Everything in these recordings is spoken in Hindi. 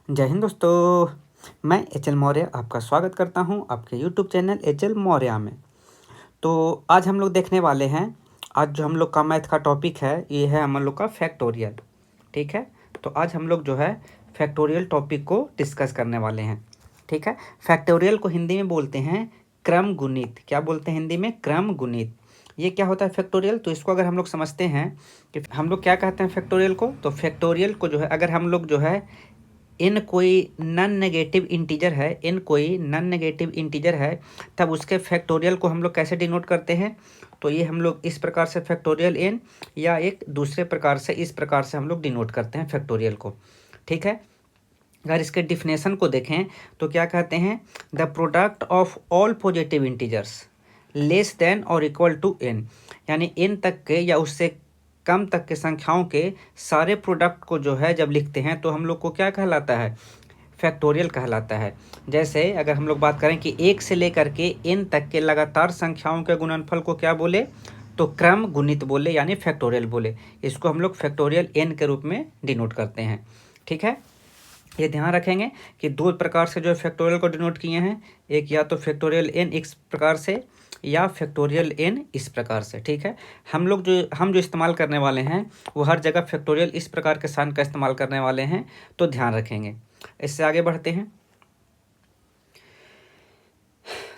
जय हिंद दोस्तों। मैं एच.एल. मौर्य आपका स्वागत करता हूं आपके यूट्यूब चैनल एच.एल. मौर्य में। तो आज हम लोग देखने वाले हैं, आज जो हम लोग का मैथ का टॉपिक है ये है हम लोग का फैक्टोरियल। ठीक है, तो आज हम लोग जो है फैक्टोरियल टॉपिक को डिस्कस करने वाले हैं। ठीक है, फैक्टोरियल को हिंदी में बोलते हैं क्रम गुणित। क्या बोलते हैं हिंदी में? क्रम गुणित। ये क्या होता है फैक्टोरियल? तो इसको अगर हम लोग समझते हैं कि हम लोग क्या कहते हैं फैक्टोरियल को, तो फैक्टोरियल को जो है अगर हम लोग जो है इन कोई नॉन नेगेटिव इंटीजर है, इन कोई नॉन नेगेटिव इंटीजर है, तब उसके फैक्टोरियल को हम लोग कैसे डिनोट करते हैं? तो ये हम लोग इस प्रकार से फैक्टोरियल एन, या एक दूसरे प्रकार से इस प्रकार से हम लोग डिनोट करते हैं फैक्टोरियल को। ठीक है, अगर इसके डिफिनेशन को देखें तो क्या कहते हैं? The product of all positive integers less than और इक्वल टू एन, यानी एन तक के या उससे कम तक के संख्याओं के सारे प्रोडक्ट को जो है जब लिखते हैं तो हम लोग को क्या कहलाता है? फैक्टोरियल कहलाता है। जैसे अगर हम लोग बात करें कि एक से लेकर के एन तक के लगातार संख्याओं के गुणनफल को क्या बोले? तो क्रम गुणित बोले, यानी फैक्टोरियल बोले। इसको हम लोग फैक्टोरियल एन के रूप में डिनोट करते हैं। ठीक है, ये ध्यान रखेंगे कि दो प्रकार से जो फैक्टोरियल को डिनोट किए हैं, एक या तो फैक्टोरियल एन इस प्रकार से या फैक्टोरियल एन इस प्रकार से। ठीक है, हम जो इस्तेमाल करने वाले हैं वो हर जगह फैक्टोरियल इस प्रकार के साइन का इस्तेमाल करने वाले हैं, तो ध्यान रखेंगे। इससे आगे बढ़ते हैं।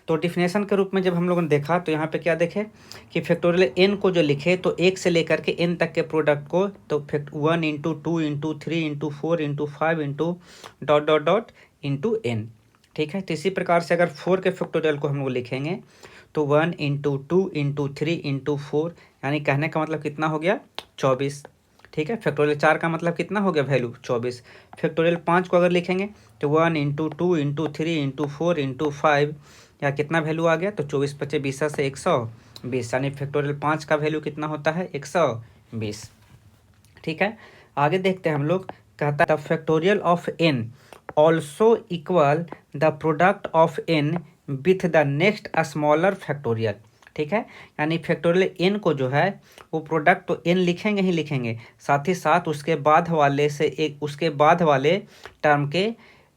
तो डिफिनेशन के रूप में जब हम लोगों ने देखा तो यहाँ पे क्या देखे कि फैक्टोरियल एन को जो लिखे तो एक से लेकर के एन तक के प्रोडक्ट को तो fact 1 into 2 into 3 into 4 into 5 into dot dot dot into n. ठीक है, तो इसी प्रकार से अगर 4 के फैक्टोरियल को हम लोग लिखेंगे तो 1 इंटू 2 इंटू 3 इंटू 4, यानी कहने का मतलब कितना हो गया? 24। ठीक है, फैक्टोरियल 4 का मतलब कितना हो गया? वैल्यू 24। फैक्टोरियल 5 को अगर लिखेंगे तो 1 इंटू 2 इंटू 3 इंटू 4 इंटू 5, या कितना वैल्यू आ गया? तो 24 पचे 20 से 120, यानी फैक्टोरियल 5 का वैल्यू कितना होता है? 120। ठीक है, आगे देखते हैं हम लोग। कहता है the factorial of n also equal the product of n with the next smaller factorial. ठीक है, यानी फैक्टोरियल एन को जो है वो प्रोडक्ट तो एन लिखेंगे ही लिखेंगे, साथ ही साथ उसके बाद वाले से एक उसके बाद वाले टर्म के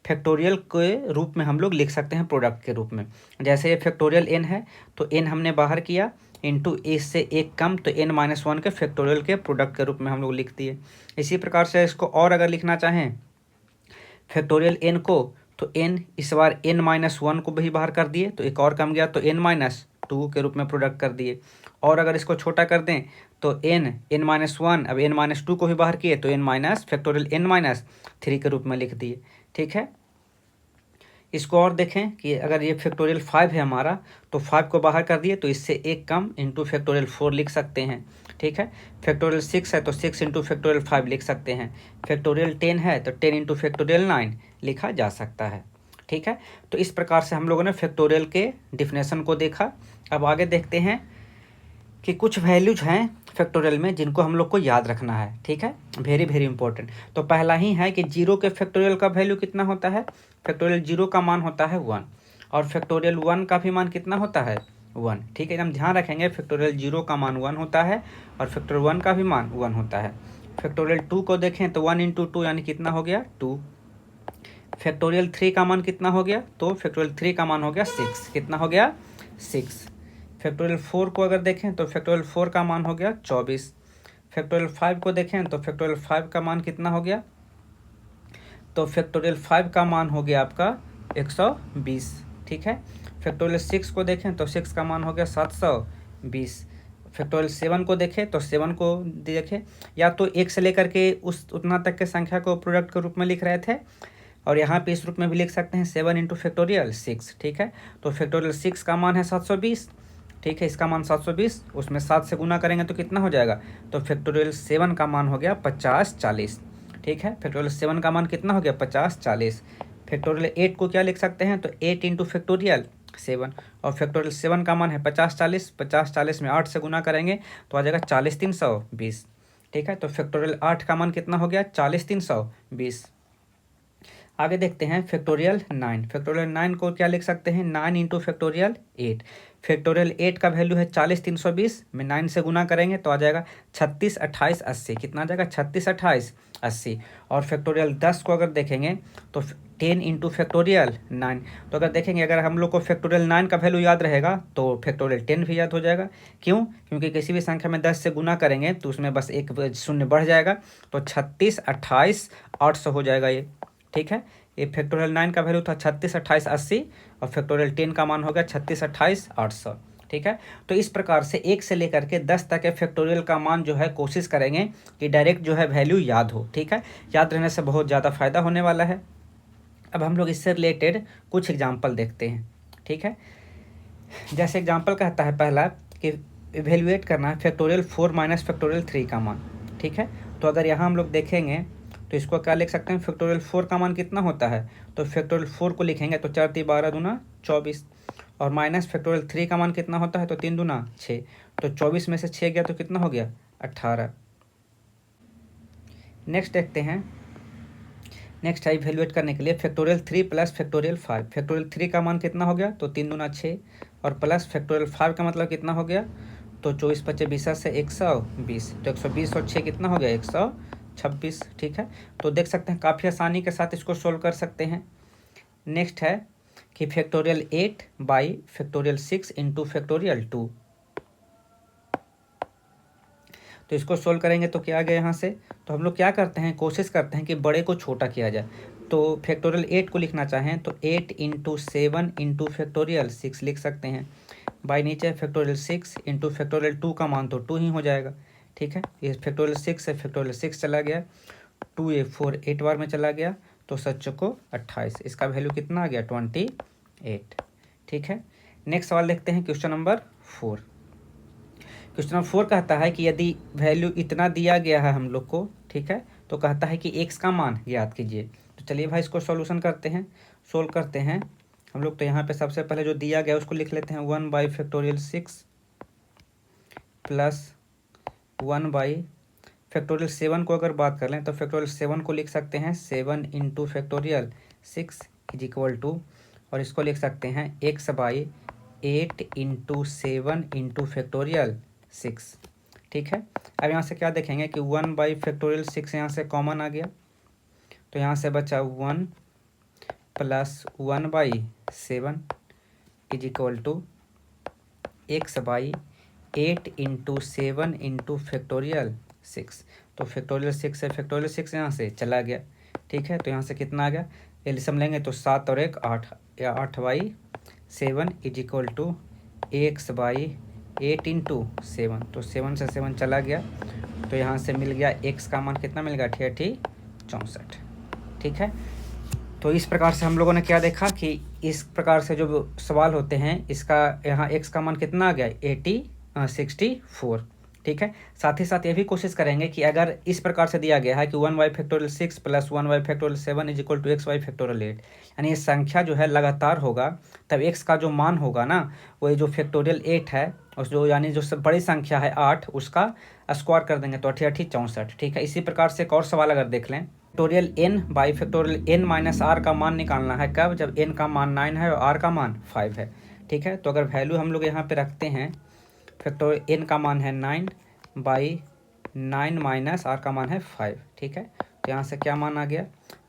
फैक्टोरियल के रूप में हम लोग लिख सकते हैं प्रोडक्ट के रूप में। जैसे ये फैक्टोरियल एन है तो एन हमने बाहर किया इंटू ए से एक कम, तो एन माइनस वन के फैक्टोरियल के प्रोडक्ट के रूप में हम लोग लिख दिए। इसी प्रकार से इसको और अगर लिखना चाहें फैक्टोरियल एन को, तो एन इस बार एन माइनस वन को भी बाहर कर दिए तो एक और कम गया तो एन माइनस टू के रूप में प्रोडक्ट कर दिए। और अगर इसको छोटा कर दें तो एन माइनस वन, अब एन माइनस टू को भी बाहर किए तो n minus factorial n minus three के रूप में लिख दिए। ठीक है, इसको और देखें कि अगर ये फैक्टोरियल 5 है हमारा तो 5 को बाहर कर दिए तो इससे एक कम इंटू फैक्टोरियल 4 लिख सकते हैं। ठीक है, फैक्टोरियल 6 है तो 6 इंटू फैक्टोरियल 5 लिख सकते हैं। फैक्टोरियल 10 है तो 10 इंटू फैक्टोरियल 9 लिखा जा सकता है। ठीक है, तो इस प्रकार से हम लोगों ने फैक्टोरियल के डिफिनेशन को देखा। अब आगे देखते हैं कि कुछ वैल्यूज हैं फैक्टोरियल में जिनको हम लोग को याद रखना है। ठीक है, वेरी वेरी इंपॉर्टेंट। तो पहला ही है कि जीरो के फैक्टोरियल का वैल्यू कितना होता है? फैक्टोरियल जीरो का मान होता है 1, और फैक्टोरियल 1 का भी मान कितना होता है? 1। ठीक है, हम ध्यान रखेंगे फैक्टोरियल जीरो का मान 1 होता है और फैक्टोरियल 1 का भी मान 1 होता है। फैक्टोरियल 2 को देखें तो 1 इंटू 2 यानी कितना हो गया? 2। फैक्टोरियल 3 का मान कितना हो गया? तो फैक्टोरियल 3 का मान हो गया 6। कितना हो गया? 6। फैक्टोरियल 4 को अगर देखें तो फैक्टोरियल 4 का मान हो गया 24। फैक्टोरियल 5 को देखें तो फैक्टोरियल 5 का मान कितना हो गया? तो फैक्टोरियल 5 का मान हो गया आपका 120। ठीक है, फैक्टोरियल 6 को देखें तो 6 का मान हो गया 720। फैक्टोरियल 7 को देखें तो 7 को देखें, या तो एक से लेकर के उस उतना तक के संख्या को प्रोडक्ट के रूप में लिख रहे थे, और यहाँ पे इस रूप में भी लिख सकते हैं 7 इंटू फैक्टोरियल 6। ठीक है, तो फैक्टोरियल 6 का मान है 720। ठीक है, इसका मान 720, उसमें 7 से गुना करेंगे तो कितना हो जाएगा? तो फैक्टोरियल 7 का मान हो गया 50-40। ठीक है, फैक्टोरियल 7 का मान कितना हो गया? 50-40। फैक्टोरियल 8 को क्या लिख सकते हैं? तो 8 इंटू फैक्टोरियल 7, और फैक्टोरियल 7 का मान है 50-40। 50-40 में 8 से गुना करेंगे तो आ जाएगा 40-320। ठीक है, तो फैक्टोरियल 8 का मान कितना हो गया? 40-320। आगे देखते हैं फैक्टोरियल 9। फैक्टोरियल 9 को क्या लिख सकते हैं, 9 इंटू फैक्टोरियल 8। फैक्टोरियल 8 का वैल्यू है 40 320 में 9 से गुना करेंगे तो आ जाएगा 36 28 80। कितना आ जाएगा, 36 28 80। और फैक्टोरियल 10 को अगर देखेंगे तो 10 इंटू फैक्टोरियल 9। तो अगर देखेंगे, अगर हम लोग को फैक्टोरियल 9 का वैल्यू याद रहेगा तो फैक्टोरियल 10 भी याद हो जाएगा। क्यों, क्योंकि किसी भी संख्या में 10 से गुना करेंगे तो उसमें बस एक शून्य बढ़ जाएगा, तो 36 28 800 हो जाएगा ये। ठीक है, ये फैक्टोरियल 9 का वैल्यू था 36 28 80 और फैक्टोरियल 10 का मान हो गया 36 28 800। ठीक है, तो इस प्रकार से 1 से लेकर के 10 तक के फैक्टोरियल का मान जो है कोशिश करेंगे कि डायरेक्ट जो है वैल्यू याद हो। ठीक है, याद रहने से बहुत ज़्यादा फायदा होने वाला है। अब हम लोग इससे रिलेटेड कुछ एग्जाम्पल देखते हैं। ठीक है, जैसे एग्जाम्पल कहता है पहला कि इवेल्युएट करना है फैक्टोरियल 4 माइनस फैक्टोरियल 3 का मान। ठीक है, तो अगर यहाँ हम लोग देखेंगे तो इसको क्या लिख सकते हैं, फैक्टोरियल 4 का मान कितना होता है, तो फैक्टोरियल 4 को लिखेंगे तो 4 3 12 दूना 24। और माइनस फैक्टोरियल 3 का मान कितना होता है, तो 3 दूना 6। तो 24 में से 6 गया तो कितना हो गया, 18। नेक्स्ट देखते हैं, नेक्स्ट है इवेल्युएट करने के लिए फैक्टोरियल 3 प्लस फैक्टोरियल 5। फैक्टोरियल 3 का मान कितना हो गया, तो 3 दूना 6 और प्लस फैक्टोरियल 5 का मतलब कितना हो गया, तो 24 25 20 से 120। तो 120 और 6 कितना हो गया, 126। ठीक है, तो देख सकते हैं काफ़ी आसानी के साथ इसको सोल्व कर सकते हैं। नेक्स्ट है कि factorial 8 by factorial 6 into factorial 2। तो इसको सोल्व करेंगे तो क्या आ गया यहाँ से, तो हम लोग क्या करते हैं, कोशिश करते हैं कि बड़े को छोटा किया जाए। तो फैक्टोरियल 8 को लिखना चाहें तो 8 इंटू 7 इंटू फैक्टोरियल 6 लिख सकते हैं। बाई नीचे फैक्टोरियल 6 इंटू फैक्टोरियल 2 का मान तो 2 ही हो जाएगा। ठीक है, ये फैक्टोरियल 6 से फैक्टोरियल 6 चला गया, 2 ए 4 8 बार में चला गया तो 7 को 28। इसका वैल्यू कितना आ गया, 28। ठीक है, नेक्स्ट सवाल देखते हैं क्वेश्चन नंबर 4। क्वेश्चन नंबर 4 कहता है कि यदि वैल्यू इतना दिया गया है हम लोग को, ठीक है, तो कहता है कि x का मान ज्ञात कीजिए। तो चलिए भाई इसको सॉल्यूशन करते हैं, सोल्व करते हैं हम लोग। तो यहाँ पे सबसे पहले जो दिया गया उसको लिख लेते हैं 1 by factorial 6 plus 1 by factorial 7 को अगर बात कर लें तो फैक्टोरियल 7 को लिख सकते हैं 7 into factorial 6 is equal to, और इसको लिख सकते हैं x by 8 into 7 into factorial 6। ठीक है, अब यहाँ से क्या देखेंगे कि 1 बाई फैक्टोरियल 6 यहाँ से कॉमन आ गया, तो यहाँ से बचा 1 plus 1 by 7 is equal to x by 8 into 7 into factorial 6। तो फैक्टोरियल 6 से फैक्टोरियल 6 यहाँ से चला गया। ठीक है, तो यहाँ से कितना आ गया, एलसीएम लेंगे तो 7 और 1 8, या 8 by 7 is equal to x by 8 into 7। तो 7 से 7 चला गया तो यहाँ से मिल गया x का मान कितना मिल गया, 64। ठीक है, तो इस प्रकार से हम लोगों ने क्या देखा कि इस प्रकार से जो सवाल होते हैं इसका यहाँ x का मान कितना आ गया, 64। ठीक है, साथ ही साथ ये भी कोशिश करेंगे कि अगर इस प्रकार से दिया गया है कि 1 by factorial 6 plus 1 by factorial 7 is equal to x by factorial 8, यानी ये संख्या जो है लगातार होगा, तब x का जो मान होगा ना, वो जो फैक्टोरियल 8 है उस जो यानी जो सब बड़ी संख्या है 8, उसका स्क्वायर कर देंगे तो 88 64। ठीक है, इसी प्रकार से एक और सवाल अगर देख लें, factorial n by factorial n minus r का मान निकालना है कब, जब n का मान 9 है और r का मान 5 है। ठीक है, तो अगर वैल्यू हम लोग यहाँ पे रखते हैं, फैक्टोरियल n का मान है 9 बाई 9 माइनस r का मान है 5। ठीक है, तो यहाँ से क्या मान आ गया,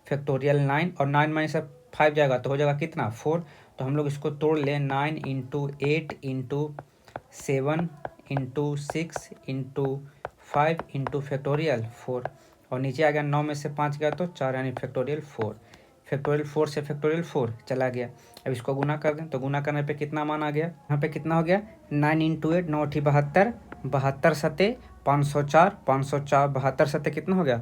फैक्टोरियल 9 और 9 माइनस 5 जाएगा तो हो जाएगा कितना, 4। तो हम लोग इसको तोड़ लें, 9 into 8 into 7 into 6 into 5 into factorial 4, और नीचे आ गया 9 में से 5 गया तो 4, यानी फैक्टोरियल 4। फैक्टोरियल 4 से फैक्टोरियल 4 चला गया। अब इसको गुना कर दें तो गुना करने पे कितना मान आ गया, यहाँ पे कितना हो गया, 9 इंटू 8 9 8 72, 72 सते 504, 504 72 सते कितना हो गया,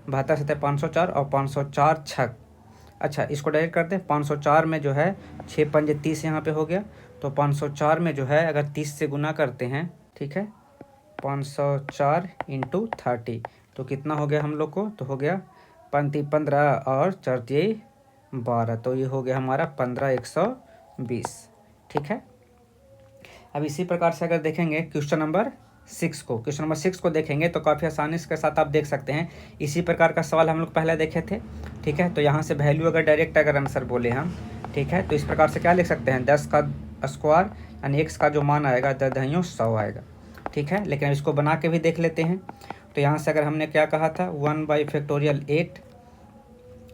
72 सते 504 और 504 छक। अच्छा, इसको डायरेक्ट करते हैं, 504 में जो है 6 पंजे 30 यहाँ पे हो गया, तो 504 में जो है अगर 30 से गुना करते हैं, ठीक है, 504 इंटू 30 तो कितना हो गया हम लोग को, तो हो गया 15 और 4 12, तो ये हो गया हमारा 15 120। ठीक है, अब इसी प्रकार से अगर देखेंगे क्वेश्चन नंबर 6 को, क्वेश्चन नंबर 6 को देखेंगे तो काफ़ी आसानी के साथ आप देख सकते हैं। इसी प्रकार का सवाल हम लोग पहले देखे थे, ठीक है। तो यहाँ से वैल्यू अगर डायरेक्ट अगर आंसर बोले हम, ठीक है, तो इस प्रकार से क्या लिख सकते हैं, 10 का स्क्वायर यानी x का जो मान आएगा 10 आएगा, ठीक है। लेकिन इसको बना के भी देख लेते हैं। तो यहाँ से अगर हमने क्या कहा था 1/8,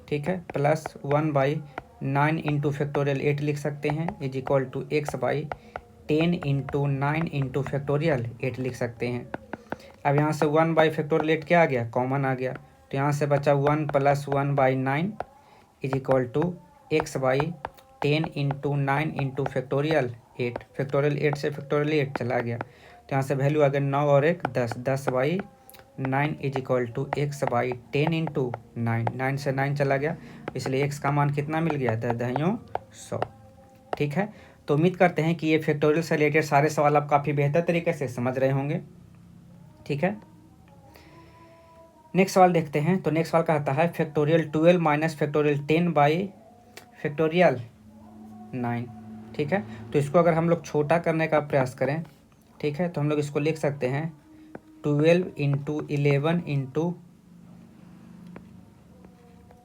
ठीक है, प्लस 1/9 इंटू फैक्टोरियल 8 लिख सकते हैं is equal to x/10 into 9 into factorial 8 लिख सकते हैं। अब यहाँ से 1/8 क्या आ गया, कॉमन आ गया। तो यहाँ से बचा 1 + 1/9 is equal to x/10 into 9 into factorial 8। Factorial 8 से फैक्टोरियल 8 चला गया, तो यहाँ से वैल्यू आ गया 9 और 1 10, 10/9 is equal to x/10 into 9, 9 से 9 चला गया, इसलिए x का मान कितना मिल गया, 10 ठीक है। तो उम्मीद करते हैं कि ये फैक्टोरियल से रिलेटेड सारे सवाल आप काफ़ी बेहतर तरीके से समझ रहे होंगे, ठीक है। नेक्स्ट सवाल देखते हैं। तो नेक्स्ट सवाल कहता है factorial 12 minus factorial 10 by factorial 9, ठीक है। तो इसको अगर हम लोग छोटा करने का प्रयास करें, ठीक है, तो हम लोग इसको लिख सकते हैं 12 into 11 into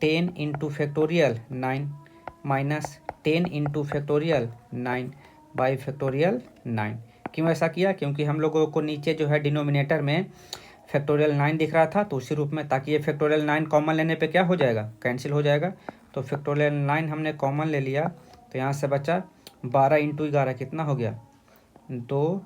10 into factorial 9 minus 10 into factorial 9 by factorial 9। क्यों ऐसा किया, क्योंकि हम लोगों को नीचे जो है डिनोमिनेटर में फैक्टोरियल 9 दिख रहा था, तो उसी रूप में, ताकि ये फैक्टोरियल 9 कॉमन लेने पे क्या हो जाएगा, कैंसिल हो जाएगा। तो फैक्टोरियल 9 हमने कॉमन ले लिया, तो यहाँ से बचा 12 इंटू 11 कितना हो गया, 2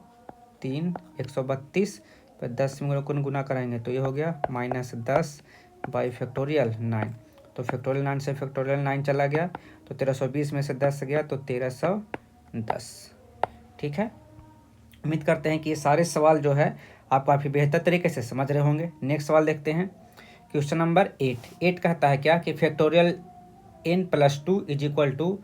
3 132 पर 10 में गुना कराएंगे तो ये हो गया -10 बाई फैक्टोरियल 9। तो फैक्टोरियल 9 से फैक्टोरियल 9 चला गया, तो 1320 में से 10 गया तो 1310, ठीक है। उम्मीद करते हैं कि ये सारे सवाल जो है आप काफ़ी बेहतर तरीके से समझ रहे होंगे। नेक्स्ट सवाल देखते हैं, क्वेश्चन नंबर 8 कहता है क्या कि factorial n+2 is equal to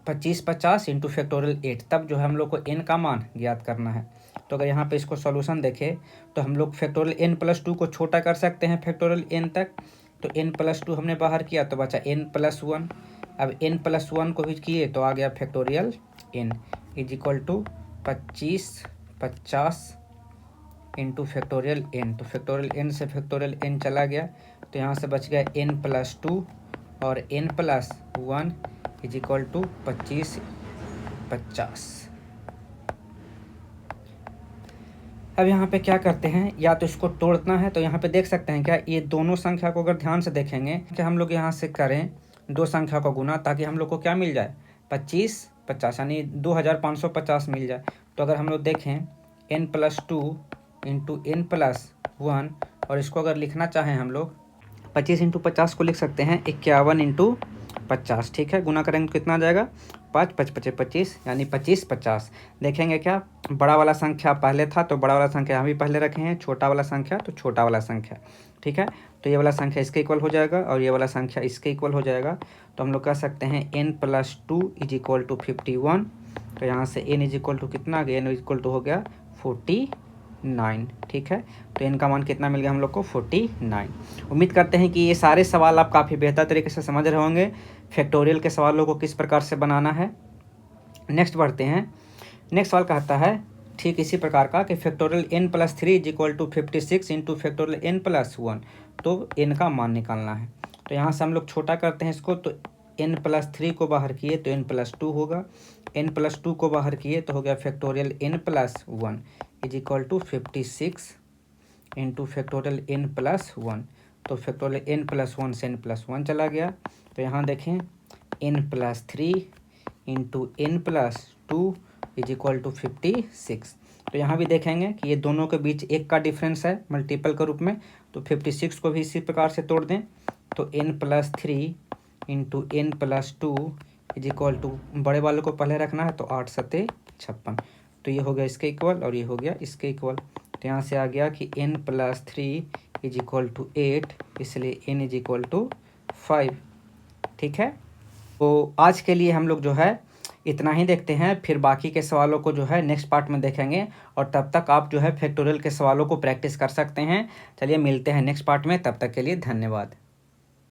25 into factorial 8, तब जो है हम लोग को n का मान ज्ञात करना है। तो अगर यहाँ पे इसको सॉल्यूशन देखें तो हम लोग फैक्टोरियल n+2 को छोटा कर सकते हैं फैक्टोरियल n तक। तो n+2 हमने बाहर किया तो बचा n+1। अब n+1 को भी किए तो आ गया factorial n is equal to 50 into factorial n। तो फैक्टोरियल n से फैक्टोरियल n चला गया, तो यहाँ से बच गया n+2 और n+1 इज इक्वल टू 50। अब यहाँ पे क्या करते हैं, या तो इसको तोड़ना है, तो यहाँ पे देख सकते हैं क्या, ये दोनों संख्या को अगर ध्यान से देखेंगे कि हम लोग यहाँ से करें दो संख्या को गुना, ताकि हम लोग को क्या मिल जाए, 25 यानी 2550 मिल जाए। तो अगर हम लोग देखें n+2 इंटू n+1, और इसको अगर लिखना चाहें हम लोग 25 इंटू 50 को लिख सकते हैं 51 इंटू 50, ठीक है। गुना करेंगे तो कितना आ जाएगा, 5 5 5 25 यानी 25 50। देखेंगे क्या, बड़ा वाला संख्या पहले था तो बड़ा वाला संख्या हम भी पहले रखे हैं, छोटा वाला संख्या तो छोटा वाला संख्या, ठीक है। तो ये वाला संख्या इसके इक्वल हो जाएगा और ये वाला संख्या इसके इक्वल हो जाएगा। तो हम लोग कह सकते हैं n+2 इज इक्वल टू 51। तो यहाँ से n इज इक्वल टू कितना आ गया, n इज इक्वल टू हो गया 49, ठीक है। तो n का मान कितना मिल गया हम लोग को, 49। उम्मीद करते हैं कि ये सारे सवाल आप काफ़ी बेहतर तरीके से समझ रहे होंगे फैक्टोरियल के सवालों को किस प्रकार से बनाना है। नेक्स्ट बढ़ते हैं। नेक्स्ट सवाल कहता है ठीक इसी प्रकार का कि factorial n+3 is equal to 56 into factorial n+1, तो n का मान निकालना है। तो यहाँ से हम लोग छोटा करते हैं इसको, तो n+3 को बाहर किए तो n+2 होगा, n+2 को बाहर किए तो हो गया factorial n+1 is equal to 56 into factorial n+1। तो फैक्टोरियल n+1 से n+1 चला गया, तो यहाँ देखें n+3 into n+2 is equal to 56। तो यहाँ भी देखेंगे कि ये दोनों के बीच एक का डिफरेंस है मल्टीपल के रूप में, तो 56 को भी इसी प्रकार से तोड़ दें। तो n+3 into n+2 is equal to, बड़े वाले को पहले रखना है तो 8 7 56, तो ये हो गया इसके इक्वल और ये हो गया इसके इक्वल। तो यहाँ से आ गया कि n+3 इज इक्वल टू 8, इसलिए n इज इक्वल टू 5, ठीक है। तो आज के लिए हम लोग जो है इतना ही देखते हैं, फिर बाकी के सवालों को जो है नेक्स्ट पार्ट में देखेंगे, और तब तक आप जो है फैक्टोरियल के सवालों को प्रैक्टिस कर सकते हैं। चलिए मिलते हैं नेक्स्ट पार्ट में, तब तक के लिए धन्यवाद।